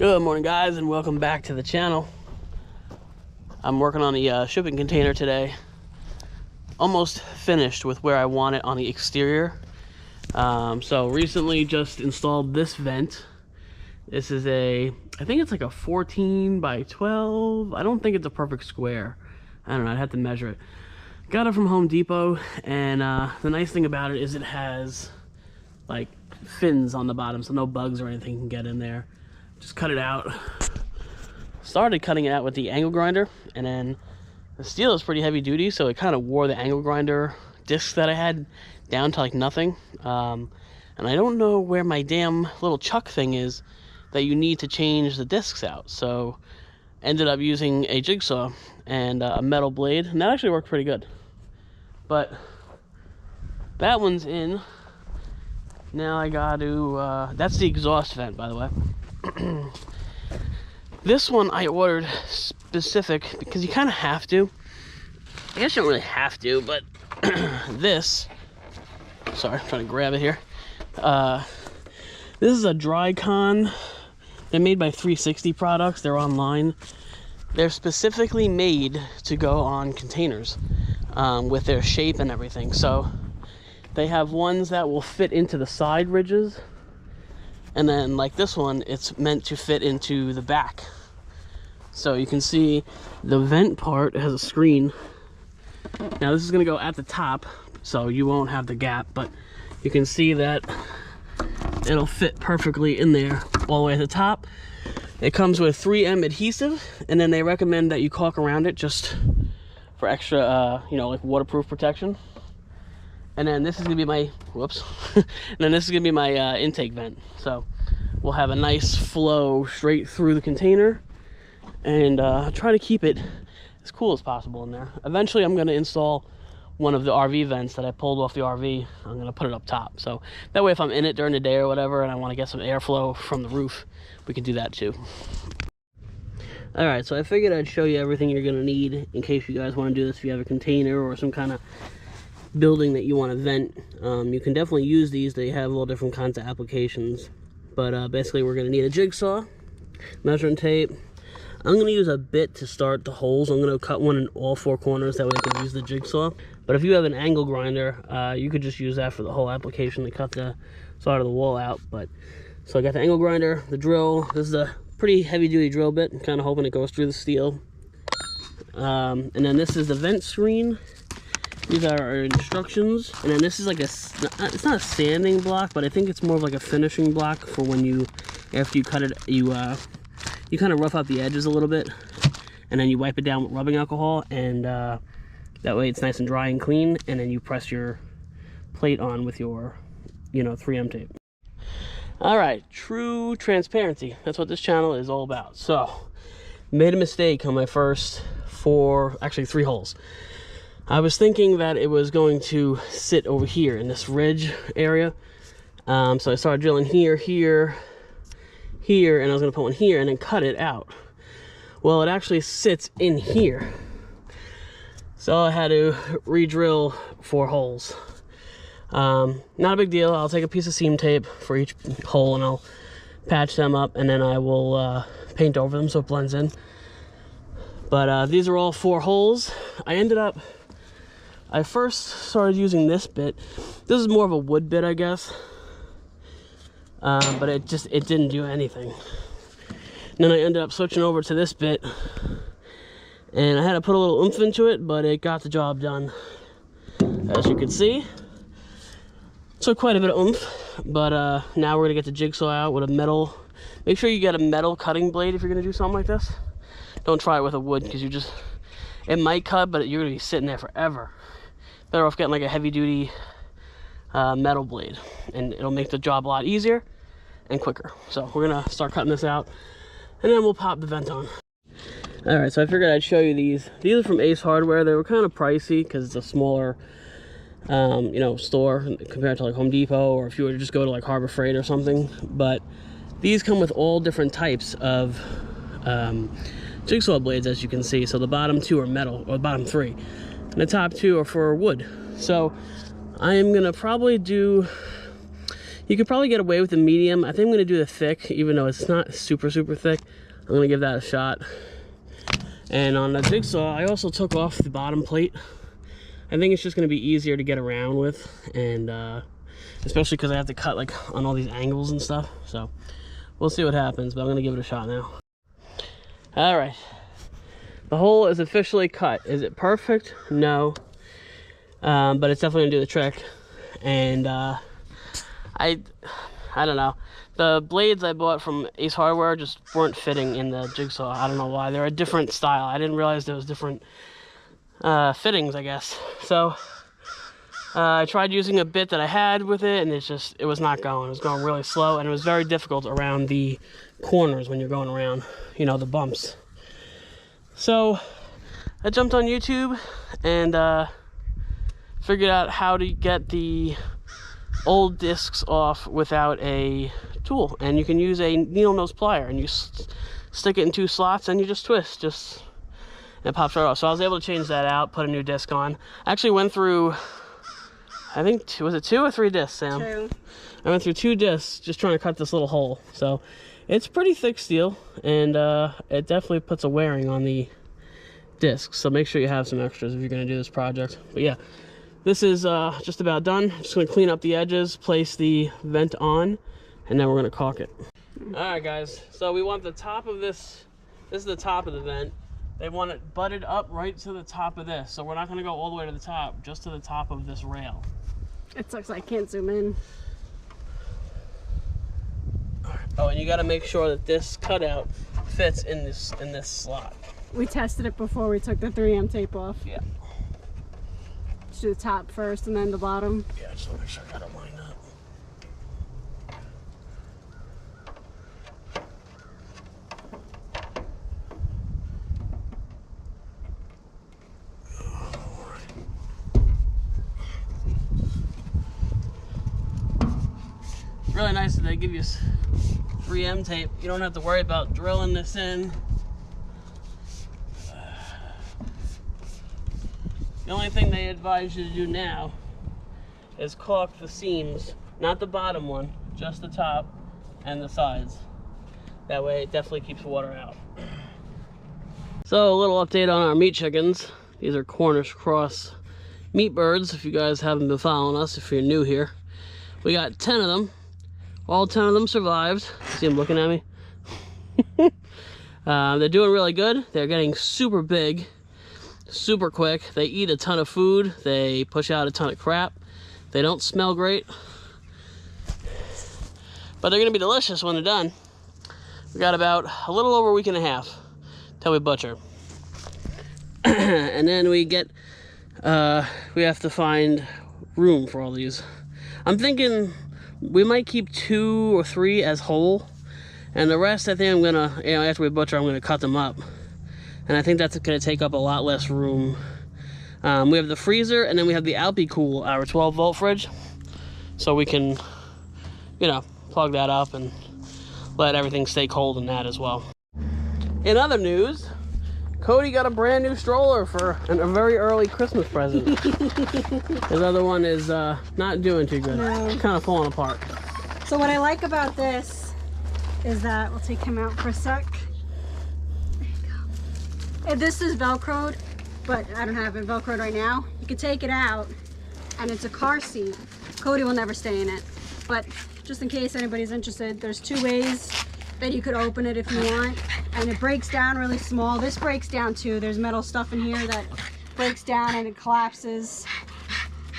Good morning, guys, and welcome back to the channel. I'm working on the shipping container today. Almost finished with where I want it on the exterior. So recently just installed this vent. This is I think it's like a 14 by 12. I don't think it's a perfect square. I don't know, I'd have to measure it. Got it from Home Depot, and the nice thing about it is it has like fins on the bottom, so no bugs or anything can get in there. Just cut it out. Started cutting it out with the angle grinder, and then the steel is pretty heavy duty, so it kind of wore the angle grinder discs that I had down to like nothing. And I don't know where my damn little chuck thing is that you need to change the discs out. So ended up using a jigsaw and a metal blade, and that actually worked pretty good. But that one's in. Now I got to, that's the exhaust vent, by the way. This one I ordered specific because you kind of have to. I guess you don't really have to, but this, sorry, I'm trying to grab it here. This is a dry con. They're made by 360 Products. They're online. They're specifically made to go on containers with their shape and everything. So they have ones that will fit into the side ridges, and then like this one, it's meant to fit into the back. So you can see the vent part has a screen. Now this is going to go at the top, so you won't have the gap, but you can see that it'll fit perfectly in there all the way at the top. It comes with 3M adhesive, and then they recommend that you caulk around it just for extra, you know, like waterproof protection. And then this is gonna be my, whoops, and then this is gonna be my intake vent. So we'll have a nice flow straight through the container, and try to keep it as cool as possible in there. Eventually I'm gonna install one of the RV vents that I pulled off the RV. I'm gonna put it up top. So that way if I'm in it during the day or whatever, and I wanna get some airflow from the roof, we can do that too. All right, so I figured I'd show you everything you're gonna need in case you guys wanna do this. If you have a container or some kind of building that you want to vent, you can definitely use these. They have all different kinds of applications, but basically we're going to need a jigsaw, measuring tape. I'm going to use a bit to start the holes. I'm going to cut one in all four corners, that way I can use the jigsaw. But if you have an angle grinder, you could just use that for the whole application to cut the side of the wall out. But so I got the angle grinder, the drill. This is a pretty heavy duty drill bit. I'm kind of hoping it goes through the steel. And then this is the vent screen. These are our instructions, and then this is like it's not a sanding block, but I think it's more of like a finishing block for when you, after you cut it, you kind of rough out the edges a little bit, and then you wipe it down with rubbing alcohol, and that way it's nice and dry and clean, and then you press your plate on with your, you know, 3M tape. All right, true transparency. That's what this channel is all about. So, made a mistake on my first actually three holes. I was thinking that it was going to sit over here in this ridge area. So I started drilling here, here, here, and I was going to put one here and then cut it out. Well, it actually sits in here. So I had to re-drill 4 holes. Not a big deal. I'll take a piece of seam tape for each hole and I'll patch them up, and then I will paint over them so it blends in. But these are all 4 holes. I first started using this bit. This is more of a wood bit, I guess. But it didn't do anything. And then I ended up switching over to this bit, and I had to put a little oomph into it, but it got the job done. As you can see, took quite a bit of oomph, but now we're gonna get the jigsaw out with a metal. Make sure you get a metal cutting blade if you're gonna do something like this. Don't try it with a wood, because it might cut, but you're gonna be sitting there forever. Better off getting like a heavy duty metal blade, and it'll make the job a lot easier and quicker. So we're gonna start cutting this out, and then we'll pop the vent on. All right, so I figured I'd show you these. These are from Ace Hardware. They were kind of pricey because it's a smaller you know, store compared to like Home Depot, or if you were to just go to like Harbor Freight or something. But these come with all different types of jigsaw blades, as you can see. So the bottom 2 are metal, or the bottom 3, and the top 2 are for wood. So I am gonna probably do, You could probably get away with the medium. I think I'm going to do the thick, even though it's not super thick. I'm going to give that a shot. And on the jigsaw, I also took off the bottom plate. I think it's just going to be easier to get around with, and especially because I have to cut like on all these angles and stuff. So we'll see what happens, but I'm going to give it a shot now. All right. The hole is officially cut. Is it perfect? No. But it's definitely going to do the trick. And I don't know. The blades I bought from Ace Hardware just weren't fitting in the jigsaw. I don't know why. They're a different style. I didn't realize there was different fittings, I guess. So I tried using a bit that I had with it, and it was not going. It was going really slow, and it was very difficult around the corners when you're going around, you know, the bumps. So I jumped on YouTube and figured out how to get the old discs off without a tool, and you can use a needle nose plier, and you stick it in 2 slots and you just twist, and it pops right off. So I was able to change that out, put a new disc on. I actually went through, I think, was it 2 or 3 discs, Sam? 2. I went through 2 discs just trying to cut this little hole. So it's pretty thick steel, and it definitely puts a wearing on the discs, so make sure you have some extras if you're going to do this project. But yeah, this is just about done. Just going to clean up the edges, place the vent on, and then we're going to caulk it. Alright guys, so we want the top of this is the top of the vent. They want it butted up right to the top of this, so we're not going to go all the way to the top, just to the top of this rail. It sucks, I can't zoom in. Oh, and you got to make sure that this cutout fits in this slot. We tested it before we took the 3M tape off. Yeah. Let's do the top first and then the bottom. Yeah, just want to make sure I got it lined up. Really nice that they give you 3M tape. You don't have to worry about drilling this in. The only thing they advise you to do now is caulk the seams, not the bottom one, just the top and the sides. That way it definitely keeps water out. So a little update on our meat chickens. These are Cornish cross meatbirds, if you guys haven't been following us, if you're new here. We got 10 of them. All 10 of them survived. See them looking at me? They're doing really good. They're getting super big, super quick. They eat a ton of food. They push out a ton of crap. They don't smell great, but they're gonna be delicious when they're done. We got about a little over a week and a half till we butcher. And then we have to find room for all these. I'm thinking we might keep 2 or 3 as whole, and the rest I think I'm gonna, after we butcher, I'm gonna cut them up. And I think that's gonna take up a lot less room. We have the freezer, and then we have the Alpi-Cool, our 12-volt fridge. So we can, plug that up and let everything stay cold in that as well. In other news, Cody got a brand new stroller for a very early Christmas present. His other one is not doing too good. No. It's kind of falling apart. So what I like about this is that, we'll take him out for a sec. There you go. And this is Velcroed, but I don't have it Velcroed right now. You can take it out, and it's a car seat. Cody will never stay in it, but just in case anybody's interested, there's 2 ways that you could open it if you want, and it breaks down really small. This breaks down too. There's metal stuff in here that breaks down and it collapses.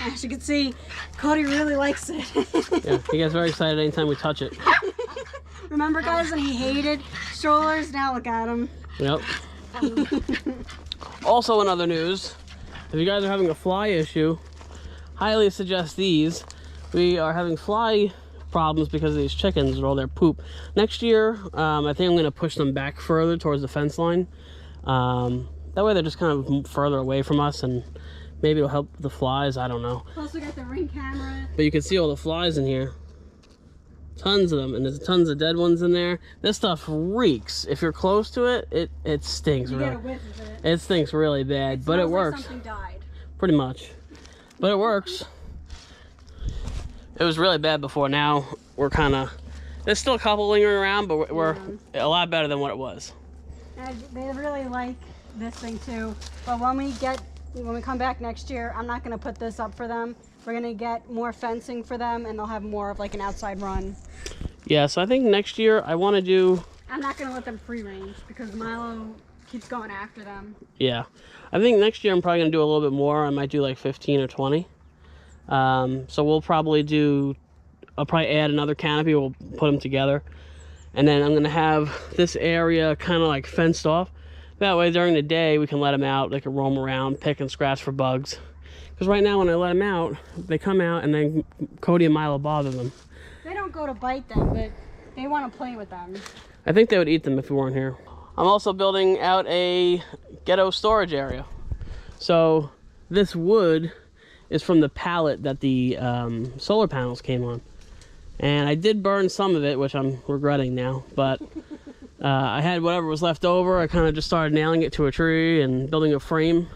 As you can see, Cody really likes it. Yeah, he gets very excited anytime we touch it. Remember guys when he hated strollers? Now look at him. Yep. Also in other news, if you guys are having a fly issue, highly suggest these. We are having fly problems because of these chickens and all their poop. Next year, I think I'm going to push them back further towards the fence line. That way they're just kind of further away from us, and maybe it'll help the flies. I don't know. Plus we got the Ring camera. But you can see all the flies in here. Tons of them, and there's tons of dead ones in there. This stuff reeks. If you're close to it, it stinks. You really. get a whiff of it. It stinks really bad, but it works. Like something died. Pretty much. But it works. It was really bad before. Now we're kind of, there's still a couple lingering around, but we're a lot better than what it was. And they really like this thing too. But when we come back next year, I'm not going to put this up for them. We're going to get more fencing for them, and they'll have more of like an outside run. Yeah, so I think next year I want to do... I'm not going to let them free range because Milo keeps going after them. Yeah. I think next year I'm probably going to do a little bit more. I might do like 15 or 20. So we'll probably do... I'll probably add another canopy. We'll put them together. And then I'm going to have this area kind of like fenced off. That way during the day we can let them out. They can roam around, pick and scratch for bugs. Because right now when I let them out, they come out and then Cody and Milo bother them. They don't go to bite them, but they want to play with them. I think they would eat them if we weren't here. I'm also building out a ghetto storage area. So this wood is from the pallet that the solar panels came on. And I did burn some of it, which I'm regretting now. But I had whatever was left over. I kind of just started nailing it to a tree and building a frame.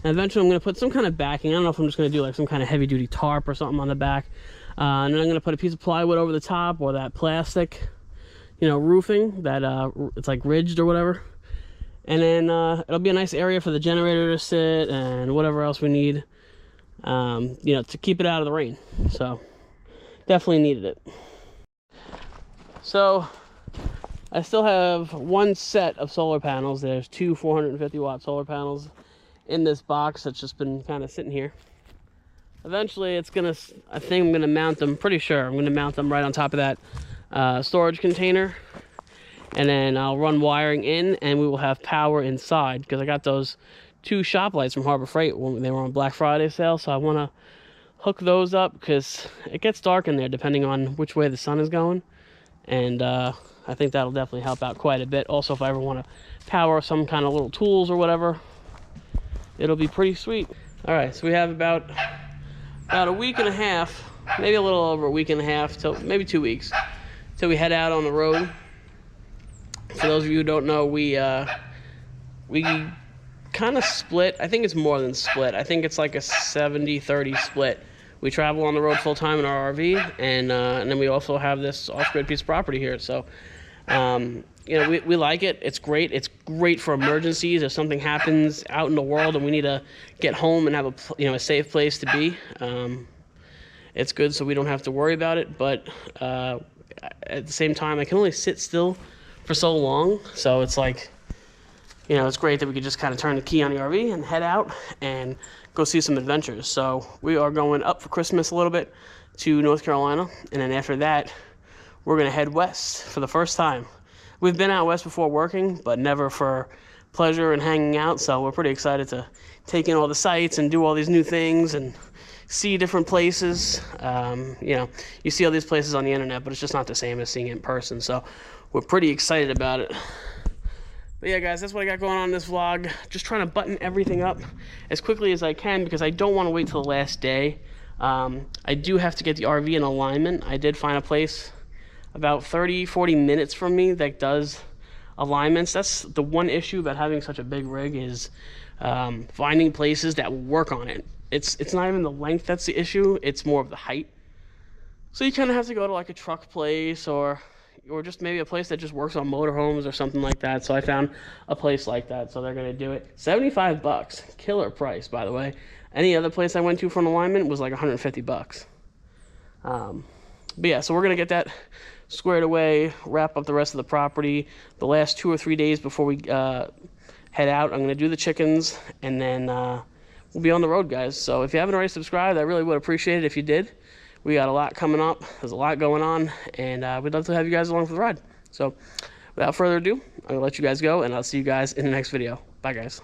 And eventually I'm going to put some kind of backing. I don't know if I'm just going to do like some kind of heavy duty tarp or something on the back. And then I'm going to put a piece of plywood over the top, or that plastic, you know, roofing that it's like ridged or whatever. And then it'll be a nice area for the generator to sit and whatever else we need, you know, to keep it out of the rain. So definitely needed it. So I still have one set of solar panels. There's two 450 watt solar panels in this box that's just been kind of sitting here. Eventually it's gonna, I think I'm gonna mount them, pretty sure I'm gonna mount them right on top of that storage container, and then I'll run wiring in and we will have power inside, because I got those two shop lights from Harbor Freight when they were on Black Friday sale. So I want to hook those up because it gets dark in there depending on which way the sun is going, and I think that'll definitely help out quite a bit. Also, if I ever want to power some kind of little tools or whatever, it'll be pretty sweet. All right, so we have about a week and a half, maybe a little over a week and a half, till maybe 2 weeks, till we head out on the road. For those of you who don't know, we kind of split. I think it's more than split. I think it's like a 70-30 split. We travel on the road full time in our RV, and then we also have this off-grid piece of property here. So, you know, we like it. It's great. It's great for emergencies. If something happens out in the world and we need to get home and have a safe place to be, it's good so we don't have to worry about it. But at the same time, I can only sit still for so long. So it's like, you know, it's great that we could just kind of turn the key on the RV and head out and go see some adventures. So we are going up for Christmas a little bit to North Carolina, and then after that, we're going to head west for the first time. We've been out west before working, but never for pleasure and hanging out, so we're pretty excited to take in all the sights and do all these new things and see different places. You know, you see all these places on the internet, but it's just not the same as seeing it in person, so we're pretty excited about it. But yeah, guys, that's what I got going on in this vlog. Just trying to button everything up as quickly as I can because I don't want to wait till the last day. I do have to get the RV in alignment. I did find a place about 30-40 minutes from me that does alignments. That's the one issue about having such a big rig, is finding places that will work on it. It's not even the length that's the issue, it's more of the height. So you kind of have to go to like a truck place or just maybe a place that just works on motorhomes or something like that. So I found a place like that, so they're gonna do it. $75, killer price, by the way. Any other place I went to for an alignment was like $150. But yeah, so we're gonna get that squared away, wrap up the rest of the property. The last 2 or 3 days before we head out, I'm gonna do the chickens, and then we'll be on the road, guys. So if you haven't already subscribed, I really would appreciate it if you did. We got a lot coming up. There's a lot going on, and we'd love to have you guys along for the ride. So without further ado, I'm gonna let you guys go, and I'll see you guys in the next video. Bye, guys.